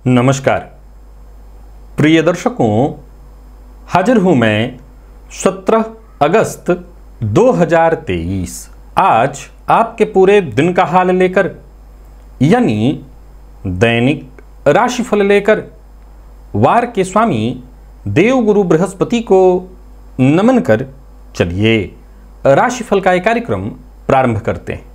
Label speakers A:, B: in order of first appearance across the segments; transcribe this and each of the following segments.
A: नमस्कार प्रिय दर्शकों, हाजिर हूं मैं 17 अगस्त 2023 आज आपके पूरे दिन का हाल लेकर, यानी दैनिक राशिफल लेकर वार के स्वामी देवगुरु बृहस्पति को नमन कर चलिए राशिफल का एक कार्यक्रम प्रारंभ करते हैं।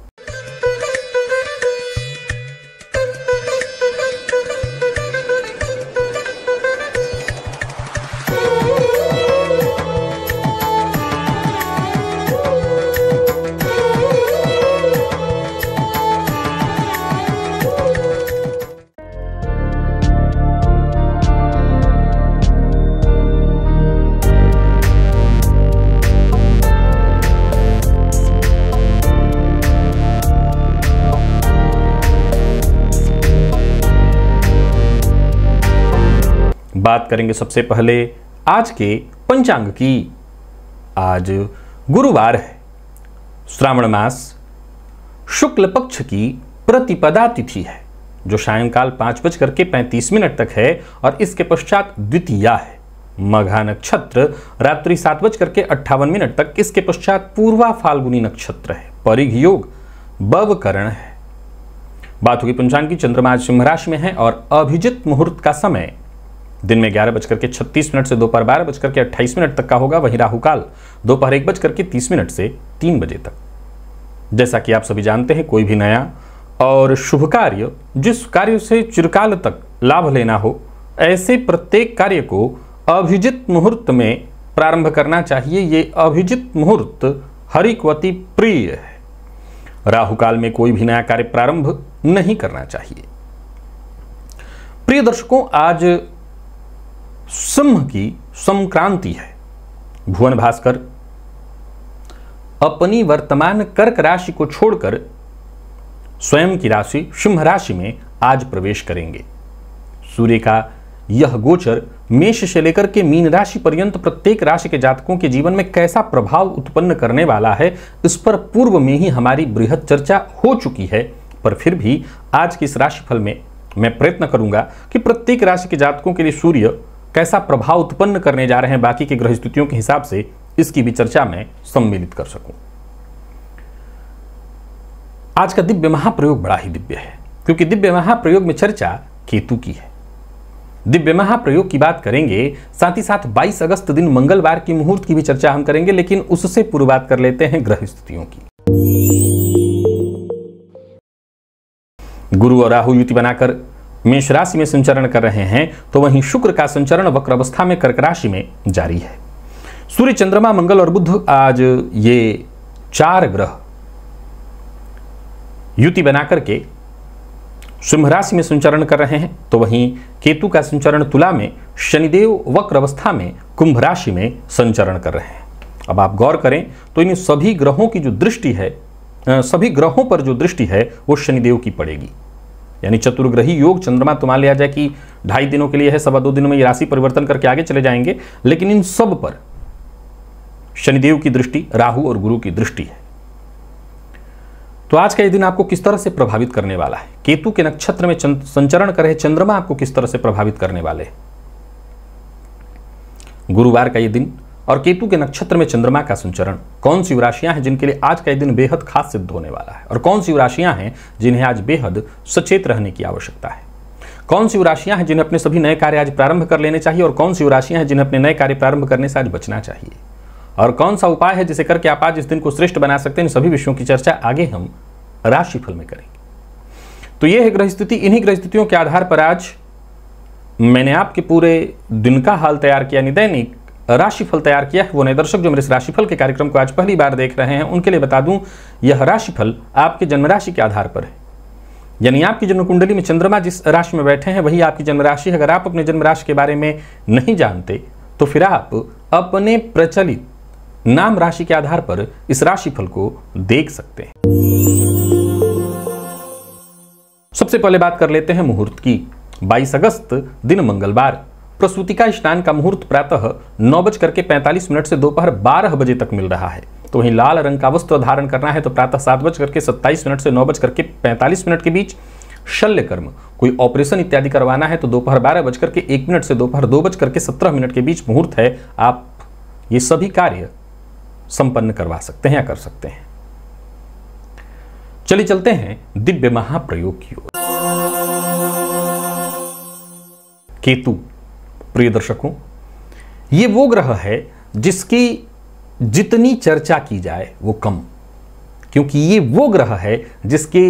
A: बात करेंगे सबसे पहले आज के पंचांग की। आज गुरुवार है, श्रावण मास शुक्ल पक्ष की प्रतिपदा तिथि है जो सायंकाल 5:35 तक है और इसके पश्चात द्वितीया है। मघा नक्षत्र रात्रि 7:58 तक, इसके पश्चात पूर्वा फाल्गुनी नक्षत्र है। परिघ योग बवकरण है। बात होगी पंचांग की। चंद्रमा सिंह राशि में है और अभिजित मुहूर्त का समय दिन में 11:36 से दोपहर 12:28 तक का होगा। वहीं राहुकाल दोपहर 1:30 से 3 बजे तक। जैसा कि आप सभी जानते हैं, कोई भी नया और शुभ कार्य, जिस कार्य से चिरकाल तक लाभ लेना हो, ऐसे प्रत्येक कार्य को अभिजित मुहूर्त में प्रारंभ करना चाहिए। ये अभिजित मुहूर्त हरिकवती प्रिय है। राहुकाल में कोई भी नया कार्य प्रारंभ नहीं करना चाहिए। प्रिय दर्शकों, आज सिंह की संक्रांति है। भुवन भास्कर अपनी वर्तमान कर्क राशि को छोड़कर स्वयं की राशि सिंह राशि में आज प्रवेश करेंगे। सूर्य का यह गोचर मेष से लेकर के मीन राशि पर्यंत प्रत्येक राशि के जातकों के जीवन में कैसा प्रभाव उत्पन्न करने वाला है, इस पर पूर्व में ही हमारी बृहद चर्चा हो चुकी है। पर फिर भी आज की इस राशिफल में मैं प्रयत्न करूंगा कि प्रत्येक राशि के जातकों के लिए सूर्य कैसा प्रभाव उत्पन्न करने जा रहे हैं, बाकी की ग्रह स्थितियों के हिसाब से इसकी भी चर्चा में सम्मिलित कर सकूं। आज का दिव्य महाप्रयोग बड़ा ही दिव्य है, क्योंकि दिव्य महाप्रयोग में चर्चा केतु की है। दिव्य महाप्रयोग की बात करेंगे, साथ ही साथ 22 अगस्त दिन मंगलवार की मुहूर्त की भी चर्चा हम करेंगे, लेकिन उससे पूर्व बात कर लेते हैं ग्रह स्थितियों की। गुरु और राहु युति बनाकर मेष राशि में संचरण कर रहे हैं, तो वहीं शुक्र का संचरण वक्र अवस्था में कर्क राशि में जारी है। सूर्य, चंद्रमा, मंगल और बुध, आज ये 4 ग्रह युति बनाकर के सिंह राशि में संचरण कर रहे हैं, तो वहीं केतु का संचरण तुला में, शनिदेव वक्र अवस्था में कुंभ राशि में संचरण कर रहे हैं। अब आप गौर करें तो इन सभी ग्रहों की जो दृष्टि है, सभी ग्रहों पर जो दृष्टि है वो शनिदेव की पड़ेगी। यानी चतुर्ग्रही योग चंद्रमा तो मान लिया जाए कि 2.5 दिनों के लिए है, 2.25 दिनों में ये राशि परिवर्तन करके आगे चले जाएंगे, लेकिन इन सब पर शनिदेव की दृष्टि, राहु और गुरु की दृष्टि है। तो आज का ये दिन आपको किस तरह से प्रभावित करने वाला है? केतु के नक्षत्र में संचरण कर रहे चंद्रमा आपको किस तरह से प्रभावित करने वाले हैं? गुरुवार का ये दिन और केतु के नक्षत्र में चंद्रमा का संचरण, कौन सी राशियां हैं जिनके लिए आज का यह दिन बेहद खास सिद्ध होने वाला है, और कौन सी राशियां हैं जिन्हें आज बेहद सचेत रहने की आवश्यकता है? कौन सी राशियां हैं जिन्हें अपने सभी नए कार्य आज प्रारंभ कर लेने चाहिए, और कौन सी राशियां हैं जिन्हें अपने नए कार्य प्रारंभ करने से आज बचना चाहिए, और कौन सा उपाय है जिसे करके आप आज इस दिन को श्रेष्ठ बना सकते हैं? इन सभी विषयों की चर्चा आगे हम राशिफल में करेंगे। तो यह है ग्रह स्थिति। इन्हीं ग्रह स्थितियों के आधार पर आज मैंने आपके पूरे दिन का हाल तैयार किया, दैनिक राशिफल तैयार किया है। वो नए दर्शक जो मेरे इस राशिफल के कार्यक्रम को आज पहली बार देख रहे हैं, उनके लिए बता दूं, यह राशिफल आपके जन्म राशि के आधार पर है। यानी आपकी जन्म कुंडली में चंद्रमा जिस राशि में बैठे हैं वही आपकी जन्म राशि है। अगर आप अपने जन्म राशि के बारे में नहीं जानते तो फिर आप अपने प्रचलित नाम राशि के आधार पर इस राशिफल को देख सकते हैं। सबसे पहले बात कर लेते हैं मुहूर्त की। 22 अगस्त दिन मंगलवार, प्रसूतिका स्नान का मुहूर्त प्रातः 9:45 से दोपहर 12 बजे तक मिल रहा है। तो वहीं लाल रंग का वस्त्र धारण करना है तो प्रातः 7:27 से 9:45 के बीच। शल्य कर्म, कोई ऑपरेशन इत्यादि करवाना है तो दोपहर 12:01 से दोपहर 2:17 के बीच मुहूर्त है। आप ये सभी कार्य संपन्न करवा सकते हैं या कर सकते हैं। चलिए चलते हैं दिव्य महाप्रयोग की ओर। केतु, प्रिय दर्शकों, ये वो ग्रह है जिसकी जितनी चर्चा की जाए वो कम, क्योंकि ये वो ग्रह है जिसके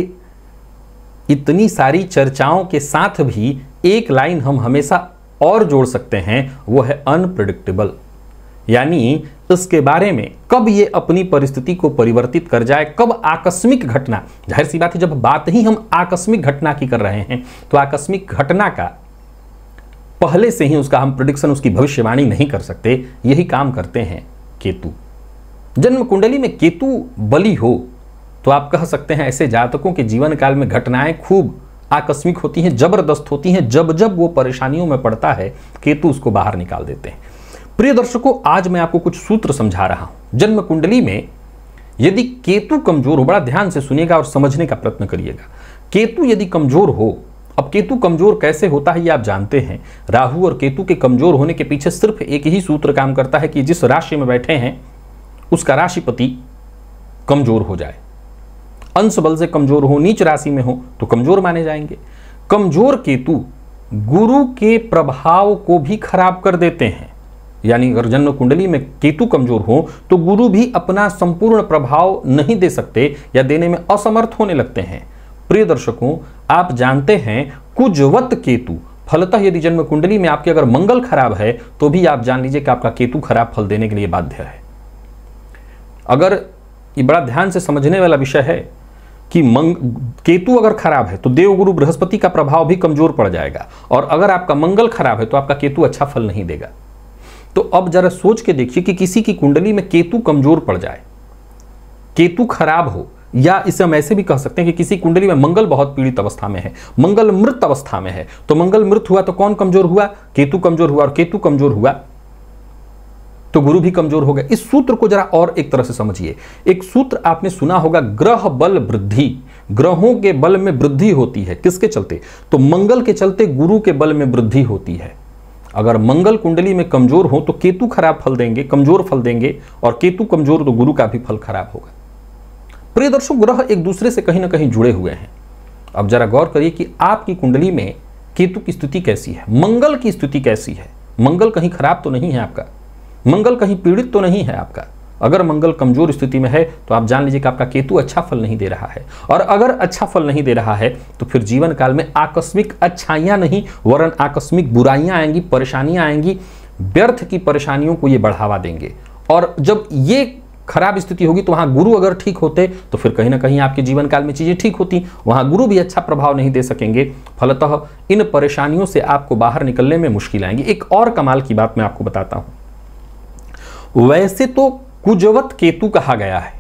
A: इतनी सारी चर्चाओं के साथ भी एक लाइन हम हमेशा और जोड़ सकते हैं, वो है अनप्रेडिक्टेबल। यानी इसके बारे में कब ये अपनी परिस्थिति को परिवर्तित कर जाए, कब आकस्मिक घटना, जाहिर सी बात है जब बात ही हम आकस्मिक घटना की कर रहे हैं तो आकस्मिक घटना का पहले से ही उसका हम प्रेडिक्शन, उसकी भविष्यवाणी नहीं कर सकते। यही काम करते हैं केतु। जन्म कुंडली में केतु बली हो तो आप कह सकते हैं ऐसे जातकों के जीवन काल में घटनाएं खूब आकस्मिक होती हैं, जबरदस्त होती हैं। जब जब वो परेशानियों में पड़ता है केतु उसको बाहर निकाल देते हैं। प्रिय दर्शकों, आज मैं आपको कुछ सूत्र समझा रहा हूं। जन्म कुंडली में यदि केतु कमजोर हो, बड़ा ध्यान से सुनिएगा और समझने का प्रयत्न करिएगा। केतु यदि कमजोर हो, अब केतु कमजोर कैसे होता है ये आप जानते हैं। राहु और केतु के कमजोर होने के पीछे सिर्फ एक ही सूत्र काम करता है कि जिस राशि में बैठे हैं उसका राशिपति कमजोर हो जाए। अंश बल से कमजोर हो, नीच राशि में हो तो कमजोर माने जाएंगे। कमजोर केतु गुरु के प्रभाव को भी खराब कर देते हैं। यानी अगर जन्म कुंडली में केतु कमजोर हो तो गुरु भी अपना संपूर्ण प्रभाव नहीं दे सकते या देने में असमर्थ होने लगते हैं। प्रिय दर्शकों, आप जानते हैं कुजवत केतु, फलतः यदि जन्म कुंडली में आपके अगर मंगल खराब है तो भी आप जान लीजिए कि आपका केतु खराब फल देने के लिए बाध्य है। अगर ये बड़ा ध्यान से समझने वाला विषय है कि केतु अगर खराब है तो देवगुरु बृहस्पति का प्रभाव भी कमजोर पड़ जाएगा, और अगर आपका मंगल खराब है तो आपका केतु अच्छा फल नहीं देगा। तो अब जरा सोच के देखिए कि किसी की कुंडली में केतु कमजोर पड़ जाए, केतु खराब हो, या इसे हम ऐसे भी कह सकते हैं कि किसी कुंडली में मंगल बहुत पीड़ित अवस्था में है, मंगल मृत अवस्था में है। तो मंगल मृत हुआ तो कौन कमजोर हुआ? केतु कमजोर हुआ, और केतु कमजोर हुआ तो गुरु भी कमजोर हो गया। इस सूत्र को जरा और एक तरह से समझिए। एक सूत्र आपने सुना होगा, ग्रह बल वृद्धि। ग्रहों के बल में वृद्धि होती है, किसके चलते? तो मंगल के चलते गुरु के बल में वृद्धि होती है। अगर मंगल कुंडली में कमजोर हो तो केतु खराब फल देंगे, कमजोर फल देंगे, और केतु कमजोर तो गुरु का भी फल खराब होगा। प्रिय दर्शक, ग्रह एक दूसरे से कहीं ना कहीं जुड़े हुए हैं। अब जरा गौर करिए कि आपकी कुंडली में केतु की स्थिति कैसी है, मंगल की स्थिति कैसी है। मंगल कहीं खराब तो नहीं है आपका, मंगल कहीं पीड़ित तो नहीं है आपका। अगर मंगल कमजोर स्थिति में है तो आप जान लीजिए कि आपका केतु अच्छा फल नहीं दे रहा है, और अगर अच्छा फल नहीं दे रहा है तो फिर जीवन काल में आकस्मिक अच्छाइयां नहीं वरन आकस्मिक बुराइयां आएंगी, परेशानियां आएंगी। व्यर्थ की परेशानियों को ये बढ़ावा देंगे। और जब ये खराब स्थिति होगी तो वहां गुरु अगर ठीक होते तो फिर कहीं ना कहीं आपके जीवन काल में चीजें ठीक होती। वहां गुरु भी अच्छा प्रभाव नहीं दे सकेंगे, फलतः इन परेशानियों से आपको बाहर निकलने में मुश्किल आएंगी। एक और कमाल की बात मैं आपको बताता हूं। वैसे तो कुजवत केतु कहा गया है,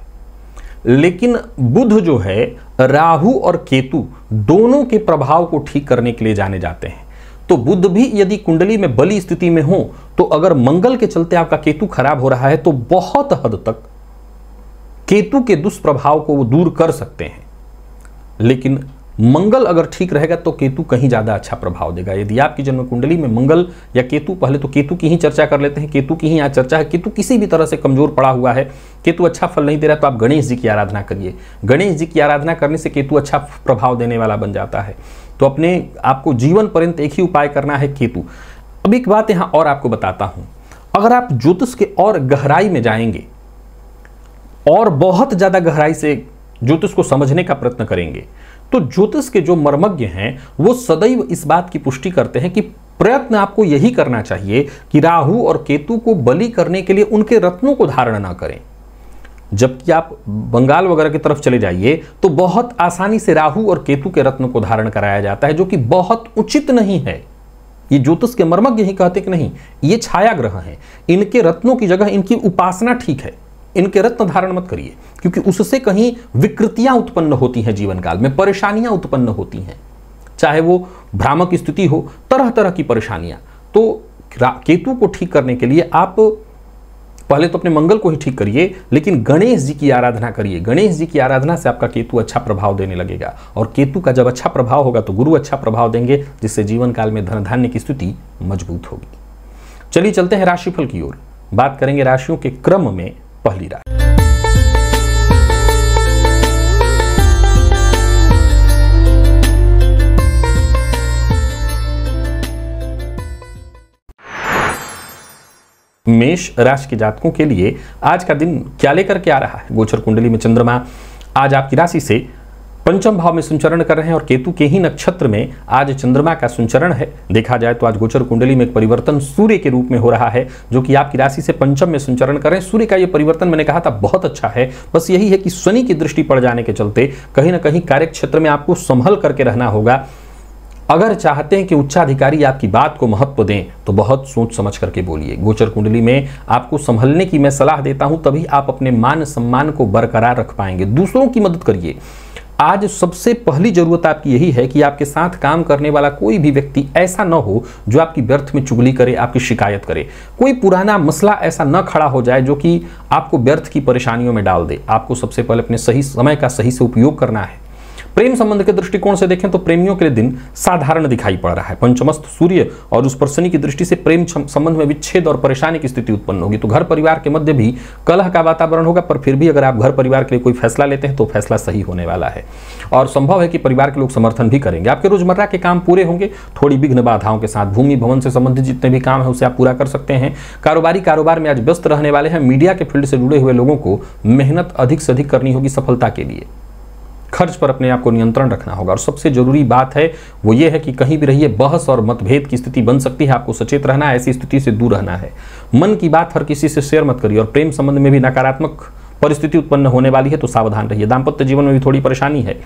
A: लेकिन बुध जो है राहु और केतु दोनों के प्रभाव को ठीक करने के लिए जाने जाते हैं। तो बुध भी यदि कुंडली में बली स्थिति में हो तो अगर मंगल के चलते आपका केतु खराब हो रहा है तो बहुत हद तक केतु के दुष्प्रभाव को वो दूर कर सकते हैं। लेकिन मंगल अगर ठीक रहेगा तो केतु कहीं ज्यादा अच्छा प्रभाव देगा। यदि आपकी जन्म कुंडली में मंगल या केतु, पहले तो केतु की ही चर्चा कर लेते हैं, केतु की ही यहाँ चर्चा है। केतु किसी भी तरह से कमजोर पड़ा हुआ है, केतु अच्छा फल नहीं दे रहा, तो आप गणेश जी की आराधना करिए। गणेश जी की आराधना करने से केतु अच्छा प्रभाव देने वाला बन जाता है। तो अपने आपको जीवन पर्यंत एक ही उपाय करना है, केतु। अब एक बात यहां और आपको बताता हूं, अगर आप ज्योतिष के और गहराई में जाएंगे और बहुत ज्यादा गहराई से ज्योतिष को समझने का प्रयत्न करेंगे तो ज्योतिष के जो मर्मज्ञ हैं वो सदैव इस बात की पुष्टि करते हैं कि प्रयत्न आपको यही करना चाहिए कि राहु और केतु को बलि करने के लिए उनके रत्नों को धारण ना करें। जबकि आप बंगाल वगैरह की तरफ चले जाइए तो बहुत आसानी से राहु और केतु के रत्न को धारण कराया जाता है, जो कि बहुत उचित नहीं है। ये ज्योतिष के मर्मज्ञ ही कहते कि नहीं, ये छाया ग्रह हैं, इनके रत्नों की जगह इनकी उपासना ठीक है, इनके रत्न धारण मत करिए, क्योंकि उससे कहीं विकृतियां उत्पन्न होती हैं, जीवन काल में परेशानियां उत्पन्न होती हैं, चाहे वो भ्रामक स्थिति हो, तरह तरह की परेशानियां। तो केतु को ठीक करने के लिए आप पहले तो अपने मंगल को ही ठीक करिए, लेकिन गणेश जी की आराधना करिए। गणेश जी की आराधना से आपका केतु अच्छा प्रभाव देने लगेगा, और केतु का जब अच्छा प्रभाव होगा तो गुरु अच्छा प्रभाव देंगे, जिससे जीवन काल में धन धान्य की स्थिति मजबूत होगी। चलिए चलते हैं राशिफल की ओर। बात करेंगे राशियों के क्रम में पहली राशि। मेष राशि के जातकों के लिए आज का दिन क्या लेकर के आ रहा है? गोचर कुंडली में चंद्रमा आज आपकी राशि से पंचम भाव में संचरण कर रहे हैं, और केतु के ही नक्षत्र में आज चंद्रमा का संचरण है। देखा जाए तो आज गोचर कुंडली में एक परिवर्तन सूर्य के रूप में हो रहा है, जो कि आपकी राशि से पंचम में संचरण कर रहे हैं। सूर्य का ये परिवर्तन मैंने कहा था बहुत अच्छा है, बस यही है कि शनि की दृष्टि पड़ जाने के चलते कहीं ना कहीं कार्य क्षेत्र में आपको संभल करके रहना होगा। अगर चाहते हैं कि उच्चाधिकारी आपकी बात को महत्व दें तो बहुत सोच समझ करके बोलिए। गोचर कुंडली में आपको संभलने की मैं सलाह देता हूं, तभी आप अपने मान सम्मान को बरकरार रख पाएंगे। दूसरों की मदद करिए। आज सबसे पहली जरूरत आपकी यही है कि आपके साथ काम करने वाला कोई भी व्यक्ति ऐसा न हो जो आपकी व्यर्थ में चुगली करे, आपकी शिकायत करे। कोई पुराना मसला ऐसा न खड़ा हो जाए जो कि आपको व्यर्थ की परेशानियों में डाल दे। आपको सबसे पहले अपने सही समय का सही से उपयोग करना है। प्रेम संबंध के दृष्टिकोण से देखें तो प्रेमियों के लिए दिन साधारण दिखाई पड़ रहा है। पंचमस्थ सूर्य और उस पर शनि की दृष्टि से प्रेम संबंध में विच्छेद और परेशानी की स्थिति उत्पन्न होगी, तो घर परिवार के मध्य भी कलह का वातावरण होगा। पर फिर भी अगर आप घर परिवार के लिए कोई फैसला लेते हैं तो फैसला सही होने वाला है, और संभव है कि परिवार के लोग समर्थन भी करेंगे। आपके रोजमर्रा के काम पूरे होंगे, थोड़ी विघ्न बाधाओं के साथ। भूमि भवन से संबंधित जितने भी काम है उसे आप पूरा कर सकते हैं। कारोबार में आज व्यस्त रहने वाले हैं। मीडिया के फील्ड से जुड़े हुए लोगों को मेहनत अधिक से अधिक करनी होगी सफलता के लिए। खर्च पर अपने आप को नियंत्रण रखना होगा, और सबसे जरूरी बात है वो ये है कि कहीं भी रहिए बहस और मतभेद की स्थिति बन सकती है। आपको सचेत रहना है, ऐसी स्थिति से दूर रहना है। मन की बात हर किसी से शेयर मत करिए, और प्रेम संबंध में भी नकारात्मक परिस्थिति उत्पन्न होने वाली है तो सावधान रहिए। दाम्पत्य जीवन में भी थोड़ी परेशानी है।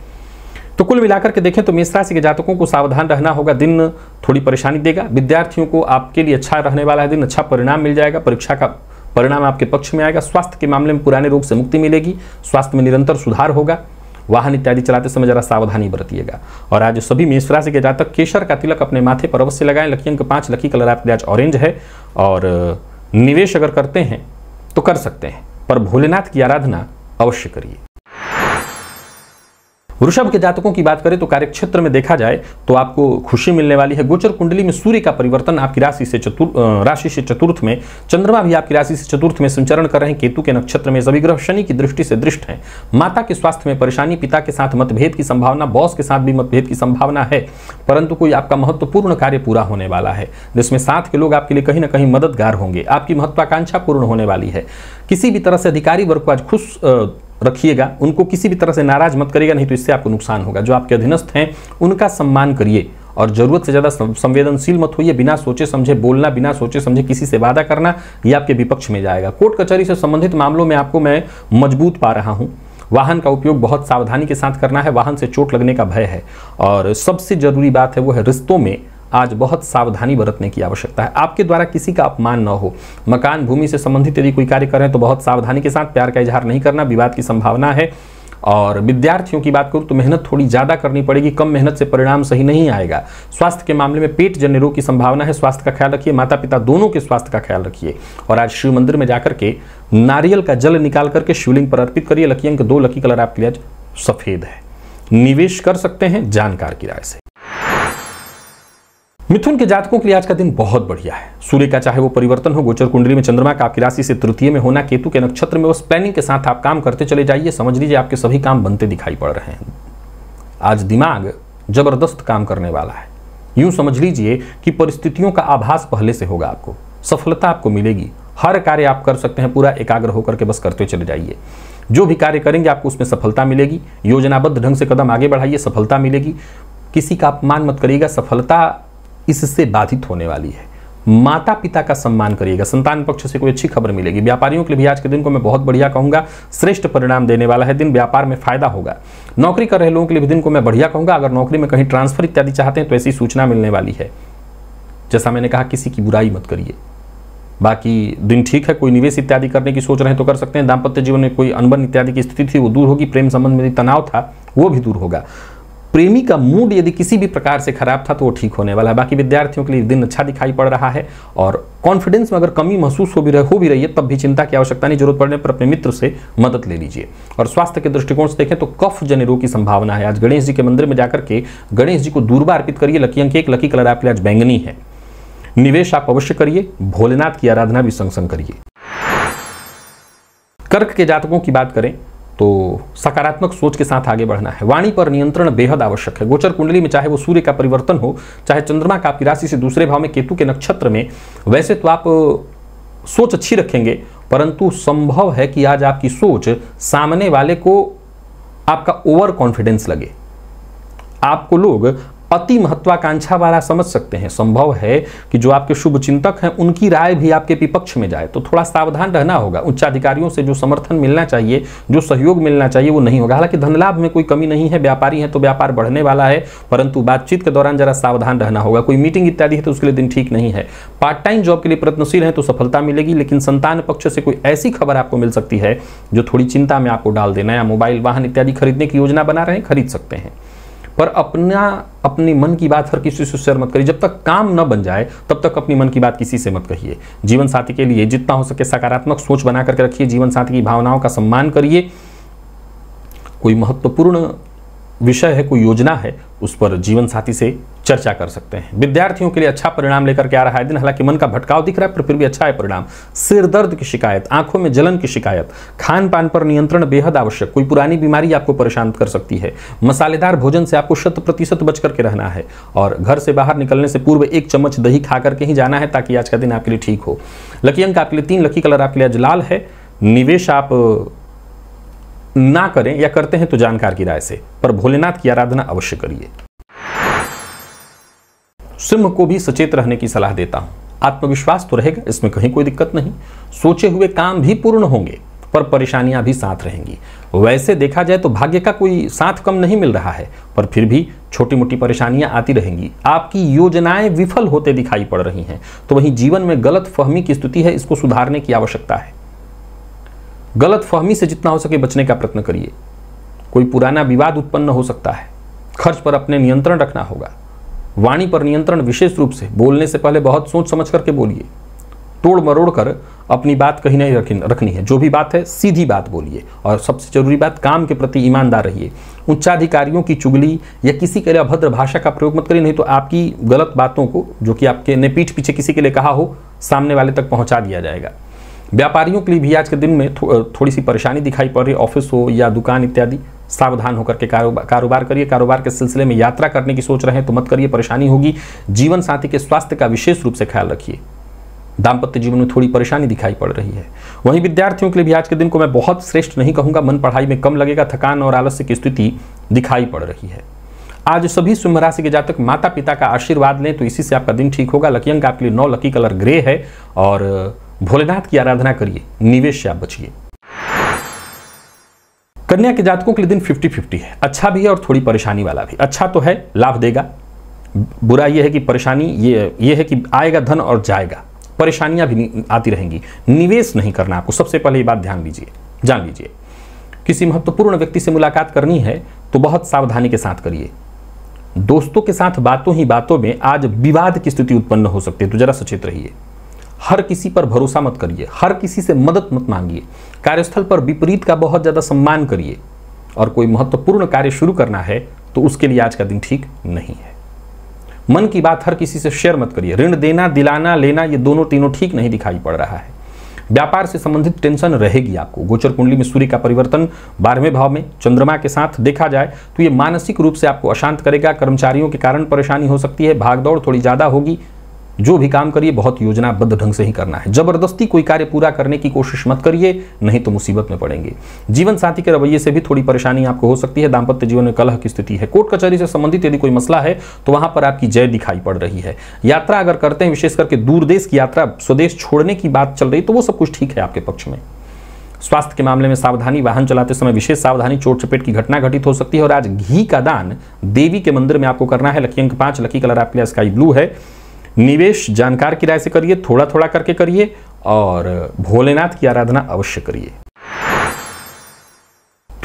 A: तो कुल मिलाकर के देखें तो मेष राशि के जातकों को सावधान रहना होगा। दिन थोड़ी परेशानी देगा। विद्यार्थियों को आपके लिए अच्छा रहने वाला है दिन, अच्छा परिणाम मिल जाएगा, परीक्षा का परिणाम आपके पक्ष में आएगा। स्वास्थ्य के मामले में पुराने रोग से मुक्ति मिलेगी, स्वास्थ्य में निरंतर सुधार होगा। वाहन इत्यादि चलाते समय जरा सावधानी बरतिएगा। और आज सभी मेष राशि के जातक केसर का तिलक अपने माथे पर अवश्य लगाएं। लकी अंक 5, लकी कलर आपके लिए आज ऑरेंज है, और निवेश अगर करते हैं तो कर सकते हैं, पर भोलेनाथ की आराधना अवश्य करिए। वृषभ के जातकों की बात करें तो कार्यक्षेत्र में देखा जाए तो आपको खुशी मिलने वाली है। गोचर कुंडली में सूर्य का परिवर्तन आपकी राशि से चतुर्थ में, चंद्रमा भी आपकी राशि से चतुर्थ में संचरण कर रहे हैं। केतु के नक्षत्र में सभी ग्रह शनि की दृष्टि से दृष्ट हैं। माता के स्वास्थ्य में परेशानी, पिता के साथ मतभेद की संभावना, बॉस के साथ भी मतभेद की संभावना है, परंतु कोई आपका महत्वपूर्ण कार्य पूरा होने वाला है, जिसमें साथ के लोग आपके लिए कहीं ना कहीं मददगार होंगे। आपकी महत्वाकांक्षा पूर्ण होने वाली है। किसी भी तरह से अधिकारी वर्ग को आज खुश रखिएगा, उनको किसी भी तरह से नाराज मत करिएगा, नहीं तो इससे आपको नुकसान होगा। जो आपके अधीनस्थ हैं उनका सम्मान करिए, और जरूरत से ज्यादा संवेदनशील मत होइए। बिना सोचे समझे बोलना, बिना सोचे समझे किसी से वादा करना, ये आपके विपक्ष में जाएगा। कोर्ट कचहरी से संबंधित मामलों में आपको मैं मजबूत पा रहा हूं। वाहन का उपयोग बहुत सावधानी के साथ करना है, वाहन से चोट लगने का भय है। और सबसे जरूरी बात है वो है रिश्तों में आज बहुत सावधानी बरतने की आवश्यकता है। आपके द्वारा किसी का अपमान न हो। मकान भूमि से संबंधित यदि कोई कार्य करें तो बहुत सावधानी के साथ, प्यार का इजहार नहीं करना, विवाद की संभावना है। और विद्यार्थियों की बात करूं तो मेहनत थोड़ी ज्यादा करनी पड़ेगी, कम मेहनत से परिणाम सही नहीं आएगा। स्वास्थ्य के मामले में पेट जन्य रोग की संभावना है, स्वास्थ्य का ख्याल रखिए। माता पिता दोनों के स्वास्थ्य का ख्याल रखिए। और आज शिव मंदिर में जाकर के नारियल का जल निकाल करके शिवलिंग पर अर्पित करिए। लकी अंक 2, लकी कलर आपके लिए आज सफेद है। निवेश कर सकते हैं जानकार की राय से। मिथुन के जातकों के लिए आज का दिन बहुत बढ़िया है। सूर्य का चाहे वो परिवर्तन हो, गोचर कुंडली में चंद्रमा का आपकी राशि से तृतीय में होना, केतु के नक्षत्र में, बस प्लानिंग के साथ आप काम करते चले जाइए। समझ लीजिए आपके सभी काम बनते दिखाई पड़ रहे हैं। आज दिमाग जबरदस्त काम करने वाला है। यूं समझ लीजिए कि परिस्थितियों का आभास पहले से होगा। आपको सफलता आपको मिलेगी। हर कार्य आप कर सकते हैं, पूरा एकाग्र होकर के बस करते चले जाइए। जो भी कार्य करेंगे आपको उसमें सफलता मिलेगी। योजनाबद्ध ढंग से कदम आगे बढ़ाइए, सफलता मिलेगी। किसी का अपमान मत करिएगा, सफलता इससे बाधित होने वाली है। माता पिता का सम्मान करिएगा। संतान पक्ष से कोई अच्छी खबर मिलेगी। व्यापारियों के लिए भी आज के दिन को मैं बहुत बढ़िया कहूंगा, श्रेष्ठ परिणाम देने वाला है दिन। व्यापार में फायदा होगा। नौकरी कर रहे लोगों के लिए भी दिन को मैं बढ़िया कहूंगा। अगर नौकरी में कहीं ट्रांसफर इत्यादि चाहते हैं तो ऐसी सूचना मिलने वाली है। जैसा मैंने कहा, किसी की बुराई मत करिए। बाकी दिन ठीक है। कोई निवेश इत्यादि करने की सोच रहे हैं तो कर सकते हैं। दाम्पत्य जीवन में कोई अनबन इत्यादि की स्थिति थी वो दूर होगी। प्रेम संबंध में तनाव था वो भी दूर होगा। प्रेमी का मूड यदि किसी भी प्रकार से खराब था तो वो ठीक होने वाला है। बाकी विद्यार्थियों के लिए दिन अच्छा दिखाई पड़ रहा है और कॉन्फिडेंस में अगर कमी महसूस हो भी रही है तब भी चिंता की आवश्यकता नहीं, जरूरत पड़ने पर अपने मित्र से मदद ले लीजिए। और स्वास्थ्य के दृष्टिकोण से देखें तो कफ जन्य रोग की संभावना है। आज गणेश जी के मंदिर में जाकर के गणेश जी को दूर्वा अर्पित करिए। लकी अंक 1, लकी कलर आपके लिए आज बैंगनी है। निवेश आप अवश्य करिए, भोलेनाथ की आराधना भी संग करिए। कर्क के जातकों की बात करें तो सकारात्मक सोच के साथ आगे बढ़ना है। वाणी पर नियंत्रण बेहद आवश्यक है। गोचर कुंडली में चाहे वो सूर्य का परिवर्तन हो, चाहे चंद्रमा का आपकी राशि से दूसरे भाव में, केतु के नक्षत्र में, वैसे तो आप सोच अच्छी रखेंगे, परंतु संभव है कि आज आपकी सोच सामने वाले को आपका ओवर कॉन्फिडेंस लगे, आपको लोग अति महत्वाकांक्षा वाला समझ सकते हैं। संभव है कि जो आपके शुभ चिंतक हैं उनकी राय भी आपके विपक्ष में जाए, तो थोड़ा सावधान रहना होगा। उच्चाधिकारियों से जो समर्थन मिलना चाहिए, जो सहयोग मिलना चाहिए, वो नहीं होगा। हालांकि धन लाभ में कोई कमी नहीं है, व्यापारी हैं तो व्यापार बढ़ने वाला है, परंतु बातचीत के दौरान जरा सावधान रहना होगा। कोई मीटिंग इत्यादि है तो उसके लिए दिन ठीक नहीं है। पार्ट टाइम जॉब के लिए प्रयत्नशील है तो सफलता मिलेगी, लेकिन संतान पक्ष से कोई ऐसी खबर आपको मिल सकती है जो थोड़ी चिंता में आपको डाल दे। नया मोबाइल, वाहन इत्यादि खरीदने की योजना बना रहे हैं, खरीद सकते हैं, पर अपनी मन की बात हर किसी से शेयर मत करिए। जब तक काम न बन जाए तब तक अपनी मन की बात किसी से मत कहिए। जीवन साथी के लिए जितना हो सके सकारात्मक सोच बना करके रखिए। जीवन साथी की भावनाओं का सम्मान करिए। कोई महत्वपूर्ण विषय है, कोई योजना है, उस पर जीवन साथी से चर्चा कर सकते हैं। विद्यार्थियों के लिए अच्छा परिणाम लेकर के आ रहा है दिन। हालांकि मन का भटकाव दिख रहा है पर फिर भी अच्छा है परिणाम। सिर दर्द की शिकायत, आंखों में जलन की शिकायत, खान पान पर नियंत्रण बेहद आवश्यक। कोई पुरानी बीमारी आपको परेशान कर सकती है। मसालेदार भोजन से आपको 100% बच करके रहना है और घर से बाहर निकलने से पूर्व 1 चम्मच दही खा करके ही जाना है ताकि आज का दिन आपके लिए ठीक हो। लकी अंक आपके लिए 3, लकी कलर आपके लिए आज लाल है। निवेश आप ना करें या करते हैं तो जानकार की राय से, पर भोलेनाथ की आराधना अवश्य करिए। सिंह को भी सचेत रहने की सलाह देता हूं। आत्मविश्वास तो रहेगा, इसमें कहीं कोई दिक्कत नहीं। सोचे हुए काम भी पूर्ण होंगे पर परेशानियां भी साथ रहेंगी। वैसे देखा जाए तो भाग्य का कोई साथ कम नहीं मिल रहा है, पर फिर भी छोटी मोटी परेशानियां आती रहेंगी। आपकी योजनाएं विफल होते दिखाई पड़ रही हैं, तो वहीं जीवन में गलत फहमी की स्थिति है, इसको सुधारने की आवश्यकता है। गलत फहमी से जितना हो सके बचने का प्रयत्न करिए। कोई पुराना विवाद उत्पन्न हो सकता है। खर्च पर अपने नियंत्रण रखना होगा। वाणी पर नियंत्रण विशेष रूप से, बोलने से पहले बहुत सोच समझ करके बोलिए। तोड़ मरोड़ कर अपनी बात कहीं नहीं रखनी है। जो भी बात है सीधी बात बोलिए और सबसे जरूरी बात, काम के प्रति ईमानदार रहिए। उच्चाधिकारियों की चुगली या किसी के लिए अभद्र भाषा का प्रयोग मत करिए, नहीं तो आपकी गलत बातों को जो कि आपके ने पीठ पीछे किसी के लिए कहा हो, सामने वाले तक पहुंचा दिया जाएगा। व्यापारियों के लिए भी आज के दिन में थोड़ी सी परेशानी दिखाई पड़ रही है। ऑफिस हो या दुकान इत्यादि, सावधान होकर के कारोबार करिए। कारोबार के सिलसिले में यात्रा करने की सोच रहे हैं तो मत करिए, परेशानी होगी। जीवन साथी के स्वास्थ्य का विशेष रूप से ख्याल रखिए। दाम्पत्य जीवन में थोड़ी परेशानी दिखाई पड़ रही है। वहीं विद्यार्थियों के लिए भी आज के दिन को मैं बहुत श्रेष्ठ नहीं कहूंगा। मन पढ़ाई में कम लगेगा, थकान और आलस्य की स्थिति दिखाई पड़ रही है। आज सभी सिंह राशि के जातक माता पिता का आशीर्वाद लें तो इसी से आपका दिन ठीक होगा। लकी अंक आपके लिए 9, लकी कलर ग्रे है और भोलेनाथ की आराधना करिए। निवेश से आप बचिए। कन्या के जातकों के लिए दिन 50-50 है। अच्छा भी है और थोड़ी परेशानी वाला भी। अच्छा तो है, लाभ देगा। बुरा यह है कि परेशानी ये है कि आएगा धन और जाएगा, परेशानियां भी आती रहेंगी। निवेश नहीं करना आपको, सबसे पहले ये बात ध्यान दीजिए, जान लीजिए। किसी महत्वपूर्ण व्यक्ति से मुलाकात करनी है तो बहुत सावधानी के साथ करिए। दोस्तों के साथ बातों ही बातों में आज विवाद की स्थिति उत्पन्न हो सकती है, तो जरा सचेत रहिए। हर किसी पर भरोसा मत करिए, हर किसी से मदद मत मांगिए। कार्यस्थल पर विपरीत का बहुत ज्यादा सम्मान करिए और कोई महत्वपूर्ण कार्य शुरू करना है तो उसके लिए आज का दिन ठीक नहीं है। मन की बात हर किसी से शेयर मत करिए। ऋण देना, दिलाना, लेना, ये दोनों तीनों ठीक नहीं दिखाई पड़ रहा है। व्यापार से संबंधित टेंशन रहेगी आपको। गोचर कुंडली में सूर्य का परिवर्तन 12वें भाव में चंद्रमा के साथ देखा जाए तो ये मानसिक रूप से आपको अशांत करेगा। कर्मचारियों के कारण परेशानी हो सकती है। भागदौड़ थोड़ी ज्यादा होगी। जो भी काम करिए बहुत योजनाबद्ध ढंग से ही करना है। जबरदस्ती कोई कार्य पूरा करने की कोशिश मत करिए, नहीं तो मुसीबत में पड़ेंगे। जीवन साथी के रवैये से भी थोड़ी परेशानी आपको हो सकती है। दाम्पत्य जीवन में कलह की स्थिति है। कोर्ट कचहरी से संबंधित यदि कोई मसला है तो वहां पर आपकी जय दिखाई पड़ रही है। यात्रा अगर करते हैं, विशेष करके दूर देश की यात्रा, स्वदेश छोड़ने की बात चल रही, तो वो सब कुछ ठीक है आपके पक्ष में। स्वास्थ्य के मामले में सावधानी, वाहन चलाते समय विशेष सावधानी, चोट चपेट की घटना घटित हो सकती है। और आज घी का दान देवी के मंदिर में आपको करना है। लकी अंक 5, लकी कलर आपके लिए स्काई ब्लू है। निवेश जानकार की राय से करिए, थोड़ा थोड़ा करके करिए और भोलेनाथ की आराधना अवश्य करिए।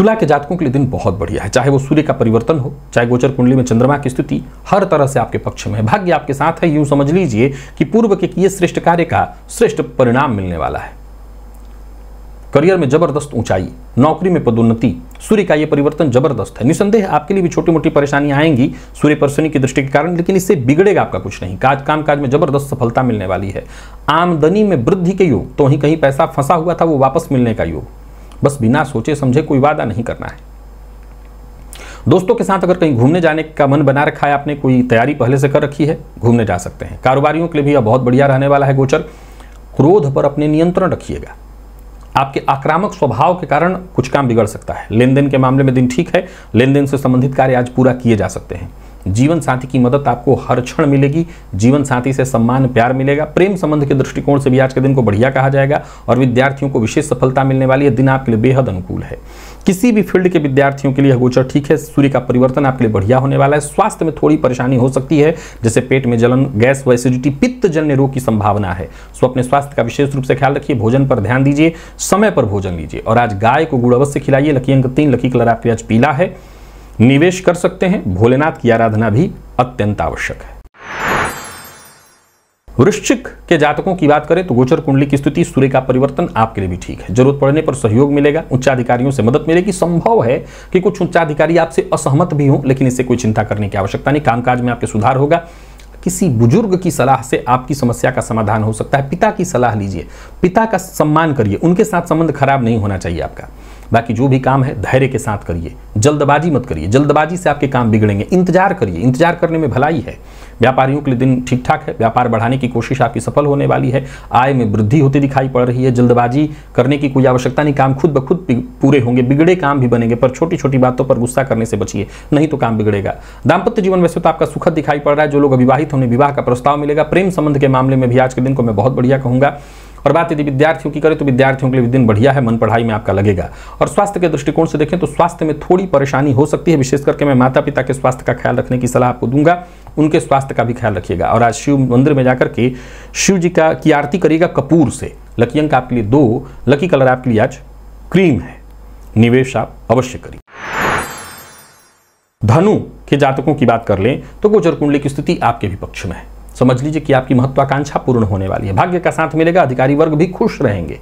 A: तुला के जातकों के लिए दिन बहुत बढ़िया है, चाहे वो सूर्य का परिवर्तन हो, चाहे गोचर कुंडली में चंद्रमा की स्थिति हर तरह से आपके पक्ष में है। भाग्य आपके साथ है। यूं समझ लीजिए कि पूर्व के किए श्रेष्ठ कार्य का श्रेष्ठ परिणाम मिलने वाला है। करियर में जबरदस्त ऊंचाई, नौकरी में पदोन्नति, सूर्य का यह परिवर्तन जबरदस्त है। निसंदेह आपके लिए भी छोटी मोटी परेशानियां आएंगी सूर्य पर शनि की दृष्टि के कारण, लेकिन इससे बिगड़ेगा आपका कुछ नहीं। कामकाज में जबरदस्त सफलता मिलने वाली है। आमदनी में वृद्धि के योग, तो वहीं कहीं पैसा फंसा हुआ था वो वापस मिलने का योग। बस बिना सोचे समझे कोई वादा नहीं करना है। दोस्तों के साथ अगर कहीं घूमने जाने का मन बना रखा है, आपने कोई तैयारी पहले से कर रखी है, घूमने जा सकते हैं। कारोबारियों के लिए भी यह बहुत बढ़िया रहने वाला है गोचर। क्रोध पर अपने नियंत्रण रखिएगा। आपके आक्रामक स्वभाव के कारण कुछ काम बिगड़ सकता है। लेन देन के मामले में दिन ठीक है। लेन देन से संबंधित कार्य आज पूरा किए जा सकते हैं। जीवन साथी की मदद आपको हर क्षण मिलेगी। जीवन साथी से सम्मान प्यार मिलेगा। प्रेम संबंध के दृष्टिकोण से भी आज के दिन को बढ़िया कहा जाएगा और विद्यार्थियों को विशेष सफलता मिलने वाली है। दिन आपके लिए बेहद अनुकूल है। किसी भी फील्ड के विद्यार्थियों के लिए गोचर ठीक है। सूर्य का परिवर्तन आपके लिए बढ़िया होने वाला है। स्वास्थ्य में थोड़ी परेशानी हो सकती है, जैसे पेट में जलन, गैस व एसिडिटी, पित्त जन्य रोग की संभावना है। सो अपने स्वास्थ्य का विशेष रूप से ख्याल रखिए। भोजन पर ध्यान दीजिए, समय पर भोजन लीजिए और आज गाय को गुड़ अवश्य खिलाइए। लकी अंक 3, लकी कलर आपके आज पीला है। निवेश कर सकते हैं। भोलेनाथ की आराधना भी अत्यंत आवश्यक है। वृश्चिक के जातकों की बात करें तो गोचर कुंडली की स्थिति, सूर्य का परिवर्तन आपके लिए भी ठीक है। जरूरत पड़ने पर सहयोग मिलेगा। उच्चाधिकारियों से मदद मिलेगी। संभव है कि कुछ उच्चाधिकारी आपसे असहमत भी हों, लेकिन इससे कोई चिंता करने की आवश्यकता नहीं। कामकाज में आपके सुधार होगा। किसी बुजुर्ग की सलाह से आपकी समस्या का समाधान हो सकता है। पिता की सलाह लीजिए, पिता का सम्मान करिए, उनके साथ संबंध खराब नहीं होना चाहिए आपका। बाकी जो भी काम है धैर्य के साथ करिए, जल्दबाजी मत करिए। जल्दबाजी से आपके काम बिगड़ेंगे। इंतजार करिए, इंतजार करने में भलाई है। व्यापारियों के लिए दिन ठीक ठाक है। व्यापार बढ़ाने की कोशिश आपकी सफल होने वाली है। आय में वृद्धि होती दिखाई पड़ रही है। जल्दबाजी करने की कोई आवश्यकता नहीं। काम खुद ब खुद पूरे होंगे। बिगड़े काम भी बनेंगे, पर छोटी छोटी बातों पर गुस्सा करने से बचिए, नहीं तो काम बिगड़ेगा। दाम्पत्य जीवन वैसे तो आपका सुखद दिखाई पड़ रहा है। जो लोग अविवाहित होने विवाह का प्रस्ताव मिलेगा। प्रेम संबंध के मामले में भी आज के दिन को मैं बहुत बढ़िया कहूंगा। और बात यदि विद्यार्थियों की करें तो विद्यार्थियों के लिए दिन बढ़िया है। मन पढ़ाई में आपका लगेगा। और स्वास्थ्य के दृष्टिकोण से देखें तो स्वास्थ्य में थोड़ी परेशानी हो सकती है। विशेष करके मैं माता पिता के स्वास्थ्य का ख्याल रखने की सलाह आपको दूंगा। उनके स्वास्थ्य का भी ख्याल रखिएगा। और आज शिव मंदिर में जाकर के शिव जी की आरती करिएगा कपूर से। लकी अंक आपके लिए 2, लकी कलर आपके लिए आज क्रीम है। निवेश आप अवश्य करिए। धनु के जातकों की बात कर लें तो गोचर कुंडली की स्थिति आपके भी पक्ष में है। समझ लीजिए कि आपकी महत्वाकांक्षा पूर्ण होने वाली है। भाग्य का साथ मिलेगा। अधिकारी वर्ग भी खुश रहेंगे,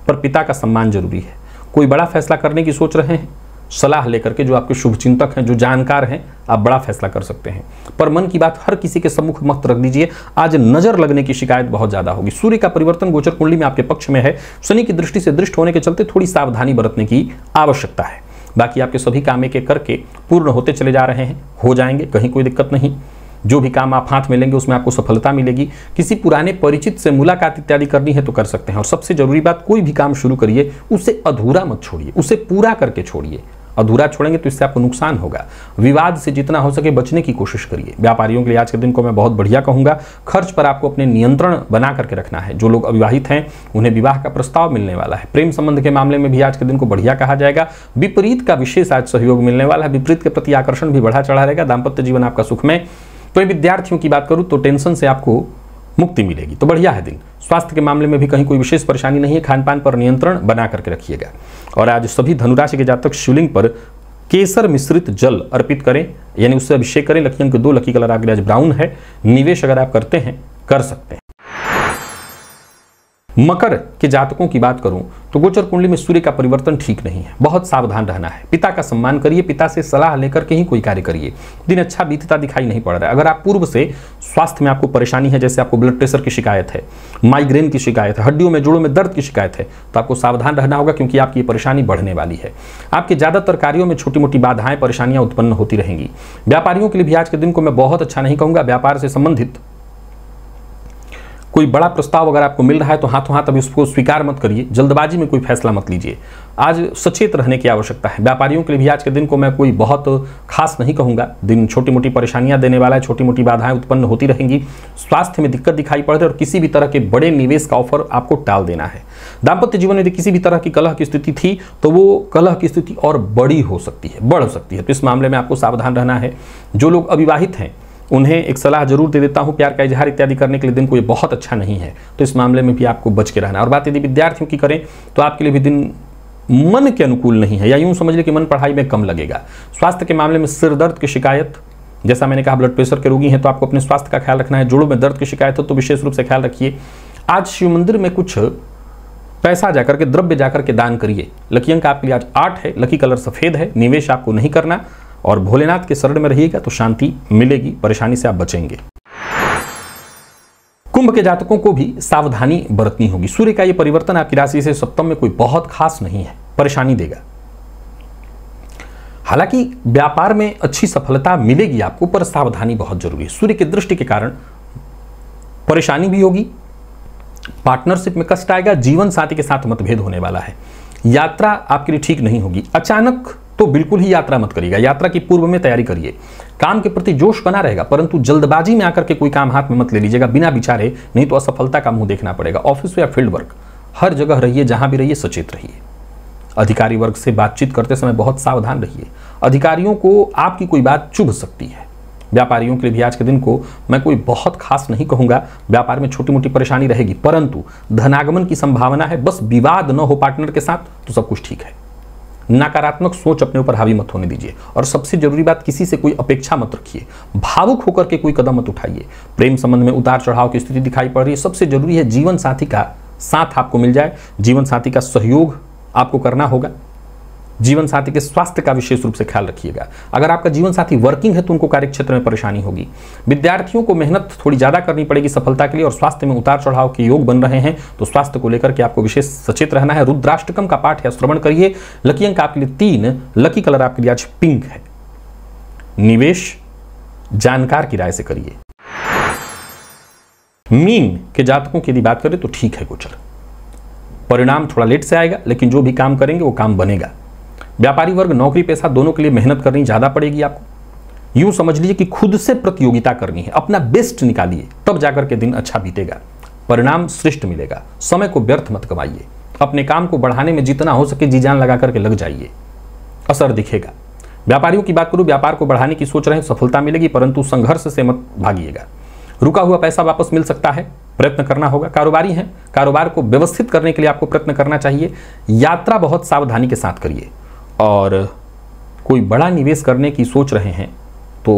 A: पर पिता का सम्मान जरूरी है। कोई बड़ा फैसला करने की सोच रहे हैं, सलाह लेकर के जो आपके शुभचिंतक हैं, जो जानकार हैं, आप बड़ा फैसला कर सकते हैं। पर मन की बात हर किसी के सम्मुख मत रख दीजिए। आज नजर लगने की शिकायत बहुत ज्यादा होगी। सूर्य का परिवर्तन गोचर कुंडली में आपके पक्ष में है। शनि की दृष्टि से दृष्ट होने के चलते थोड़ी सावधानी बरतने की आवश्यकता है। बाकी आपके सभी काम एक एक करके पूर्ण होते चले जा रहे हैं, हो जाएंगे, कहीं कोई दिक्कत नहीं। जो भी काम आप हाथ में लेंगे उसमें आपको सफलता मिलेगी। किसी पुराने परिचित से मुलाकात इत्यादि करनी है तो कर सकते हैं। और सबसे जरूरी बात, कोई भी काम शुरू करिए उसे अधूरा मत छोड़िए, उसे पूरा करके छोड़िए। अधूरा छोड़ेंगे तो इससे आपको नुकसान होगा। विवाद से जितना हो सके बचने की कोशिश करिए। व्यापारियों के लिए आज के दिन को मैं बहुत बढ़िया कहूंगा। खर्च पर आपको अपने नियंत्रण बना करके रखना है। जो लोग अविवाहित हैं उन्हें विवाह का प्रस्ताव मिलने वाला है। प्रेम संबंध के मामले में भी आज के दिन को बढ़िया कहा जाएगा। विपरीत का विशेष आज सहयोग मिलने वाला है। विपरीत के प्रति आकर्षण भी बढ़ा चढ़ा रहेगा। दाम्पत्य जीवन आपका सुखमय। तो विद्यार्थियों की बात करूं तो टेंशन से आपको मुक्ति मिलेगी, तो बढ़िया है दिन। स्वास्थ्य के मामले में भी कहीं कोई विशेष परेशानी नहीं है। खान पान पर नियंत्रण बना करके रखिएगा। और आज सभी धनुराशि के जातक शिवलिंग पर केसर मिश्रित जल अर्पित करें, यानी उससे अभिषेक करें। लकी अंक 2, लकी कलर आपके आज ब्राउन है। निवेश अगर आप करते हैं कर सकते हैं। मकर के जातकों की बात करूं तो गोचर कुंडली में सूर्य का परिवर्तन ठीक नहीं है। बहुत सावधान रहना है। पिता का सम्मान करिए। पिता से सलाह लेकर के ही कोई कार्य करिए। दिन अच्छा बीतता दिखाई नहीं पड़ रहा है। अगर आप पूर्व से स्वास्थ्य में आपको परेशानी है, जैसे आपको ब्लड प्रेशर की शिकायत है, माइग्रेन की शिकायत है, हड्डियों में जोड़ों में दर्द की शिकायत है, तो आपको सावधान रहना होगा, क्योंकि आपकी परेशानी बढ़ने वाली है। आपके ज्यादातर कार्यों में छोटी मोटी बाधाएं, परेशानियां उत्पन्न होती रहेंगी। व्यापारियों के लिए भी आज के दिन को मैं बहुत अच्छा नहीं कहूंगा। व्यापार से संबंधित कोई बड़ा प्रस्ताव अगर आपको मिल रहा है तो हाथों हाथ अभी उसको स्वीकार मत करिए। जल्दबाजी में कोई फैसला मत लीजिए। आज सचेत रहने की आवश्यकता है। व्यापारियों के लिए भी आज के दिन को मैं कोई बहुत खास नहीं कहूंगा। दिन छोटी मोटी परेशानियां देने वाला है। छोटी मोटी बाधाएं उत्पन्न होती रहेंगी। स्वास्थ्य में दिक्कत दिखाई पड़ रही है और किसी भी तरह के बड़े निवेश का ऑफर आपको टाल देना है। दाम्पत्य जीवन में यदि किसी भी तरह की कलह की स्थिति थी तो वो कलह की स्थिति और बड़ी हो सकती है, बढ़ सकती है। तो इस मामले में आपको सावधान रहना है। जो लोग अविवाहित हैं उन्हें एक सलाह जरूर दे देता हूं, प्यार का इजहार इत्यादि करने के लिए दिन कोई बहुत अच्छा नहीं है, तो इस मामले में भी आपको बच के रहना। और बात यदि विद्यार्थियों की करें तो आपके लिए भी दिन मन के अनुकूल नहीं है, या यूं समझ ले कि मन पढ़ाई में कम लगेगा। स्वास्थ्य के मामले में सिर दर्द की शिकायत, जैसा मैंने कहा ब्लड प्रेशर के रोगी हैं तो आपको अपने स्वास्थ्य का ख्याल रखना है। जोड़ों में दर्द की शिकायत हो तो विशेष रूप से ख्याल रखिए। आज शिव मंदिर में कुछ पैसा जाकर के, द्रव्य जाकर के दान करिए। लकी अंक आपके लिए आज 8 है, लकी कलर सफेद है, निवेश आपको नहीं करना और भोलेनाथ के शरण में रहिएगा तो शांति मिलेगी, परेशानी से आप बचेंगे। कुंभ के जातकों को भी सावधानी बरतनी होगी। सूर्य का यह परिवर्तन आपकी राशि से सप्तम में कोई बहुत खास नहीं है, परेशानी देगा। हालांकि व्यापार में अच्छी सफलता मिलेगी आपको, पर सावधानी बहुत जरूरी है। सूर्य की दृष्टि के कारण परेशानी भी होगी, पार्टनरशिप में कष्ट आएगा, जीवन साथी के साथ मतभेद होने वाला है। यात्रा आपके लिए ठीक नहीं होगी। अचानक तो बिल्कुल ही यात्रा मत करिएगा, यात्रा की पूर्व में तैयारी करिए। काम के प्रति जोश बना रहेगा, परंतु जल्दबाजी में आकर के कोई काम हाथ में मत ले लीजिएगा बिना विचारे, नहीं तो असफलता का मुंह देखना पड़ेगा। ऑफिस या फील्ड वर्क, हर जगह रहिए, जहां भी रहिए सचेत रहिए। अधिकारी वर्ग से बातचीत करते समय बहुत सावधान रहिए, अधिकारियों को आपकी कोई बात चुभ सकती है। व्यापारियों के लिए भी आज के दिन को मैं कोई बहुत खास नहीं कहूंगा, व्यापार में छोटी मोटी परेशानी रहेगी, परंतु धनागमन की संभावना है। बस विवाद न हो पार्टनर के साथ तो सब कुछ ठीक है। नकारात्मक सोच अपने ऊपर हावी मत होने दीजिए, और सबसे जरूरी बात, किसी से कोई अपेक्षा मत रखिए, भावुक होकर के कोई कदम मत उठाइए। प्रेम संबंध में उतार चढ़ाव की स्थिति दिखाई पड़ रही है। सबसे जरूरी है जीवन साथी का साथ आपको मिल जाए, जीवन साथी का सहयोग आपको करना होगा। जीवन साथी के स्वास्थ्य का विशेष रूप से ख्याल रखिएगा। अगर आपका जीवन साथी वर्किंग है तो उनको कार्यक्षेत्र में परेशानी होगी। विद्यार्थियों को मेहनत थोड़ी ज्यादा करनी पड़ेगी सफलता के लिए, और स्वास्थ्य में उतार चढ़ाव के योग बन रहे हैं तो स्वास्थ्य को लेकर के आपको विशेष सचेत रहना है। रुद्राष्टकम का पाठ या श्रवण करिए। लकी अंक आपके लिए 3, लकी कलर आपके लिए आज पिंक है। निवेश जानकार की राय से करिए। मीन के जातकों की यदि बात करें तो ठीक है गोचर, परिणाम थोड़ा लेट से आएगा, लेकिन जो भी काम करेंगे वो काम बनेगा। व्यापारी वर्ग, नौकरी पेशा दोनों के लिए मेहनत करनी ज्यादा पड़ेगी आपको। यूं समझ लीजिए कि खुद से प्रतियोगिता करनी है, अपना बेस्ट निकालिए, तब जाकर के दिन अच्छा बीतेगा, परिणाम श्रेष्ठ मिलेगा। समय को व्यर्थ मत गवाइए, अपने काम को बढ़ाने में जितना हो सके जी जान लगा करके लग जाइए, असर दिखेगा। व्यापारियों की बात करूं, व्यापार को बढ़ाने की सोच रहे हैं, सफलता मिलेगी, परंतु संघर्ष से मत भागिएगा। रुका हुआ पैसा वापस मिल सकता है, प्रयत्न करना होगा। कारोबारी हैं, कारोबार को व्यवस्थित करने के लिए आपको प्रयत्न करना चाहिए। यात्रा बहुत सावधानी के साथ करिए, और कोई बड़ा निवेश करने की सोच रहे हैं तो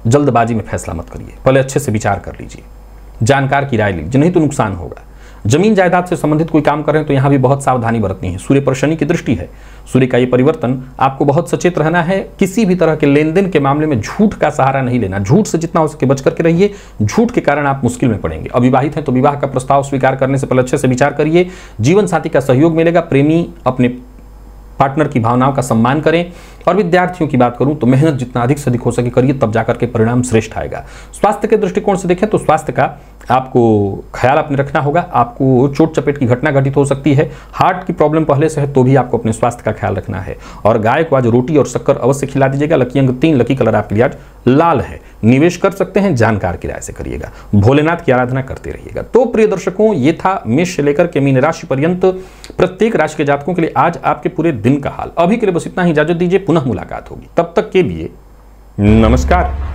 A: जल्दबाजी में फैसला मत करिए, पहले अच्छे से विचार कर लीजिए, जानकार की राय लीजिए, नहीं तो नुकसान होगा। जमीन जायदाद से संबंधित कोई काम कर रहे हैं तो यहां भी बहुत सावधानी बरतनी है। सूर्य पर शनि की दृष्टि है, सूर्य का ये परिवर्तन, आपको बहुत सचेत रहना है। किसी भी तरह के लेन देन के मामले में झूठ का सहारा नहीं लेना, झूठ से जितना हो सके बच करके रहिए, झूठ के कारण आप मुश्किल में पड़ेंगे। अविवाहित हैं तो विवाह का प्रस्ताव स्वीकार करने से पहले अच्छे से विचार करिए। जीवन साथी का सहयोग मिलेगा, प्रेमी अपने पार्टनर की भावनाओं का सम्मान करें। और विद्यार्थियों की बात करूं तो मेहनत जितना अधिक से अधिक हो सके करिए, तब जाकर के परिणाम श्रेष्ठ आएगा। स्वास्थ्य के दृष्टिकोण से देखें तो स्वास्थ्य का आपको ख्याल अपने रखना होगा। आपको चोट चपेट की घटना घटित हो सकती है, हार्ट की प्रॉब्लम पहले से है तो भी आपको अपने स्वास्थ्य का ख्याल रखना है। और गाय को आज रोटी और शक्कर अवश्य खिला दीजिएगा। लकी अंक 3, लकी कलर आपके लिए आज लाल है। निवेश कर सकते हैं, जानकार की राय से करिएगा। भोलेनाथ की आराधना करते रहिएगा। तो प्रिय दर्शकों, ये था मेष से लेकर के मीन राशि पर्यंत प्रत्येक राशि के जातकों के लिए आज आपके पूरे दिन का हाल। अभी के लिए बस इतना ही, इजाजत दीजिए, पुनः मुलाकात होगी, तब तक के लिए नमस्कार।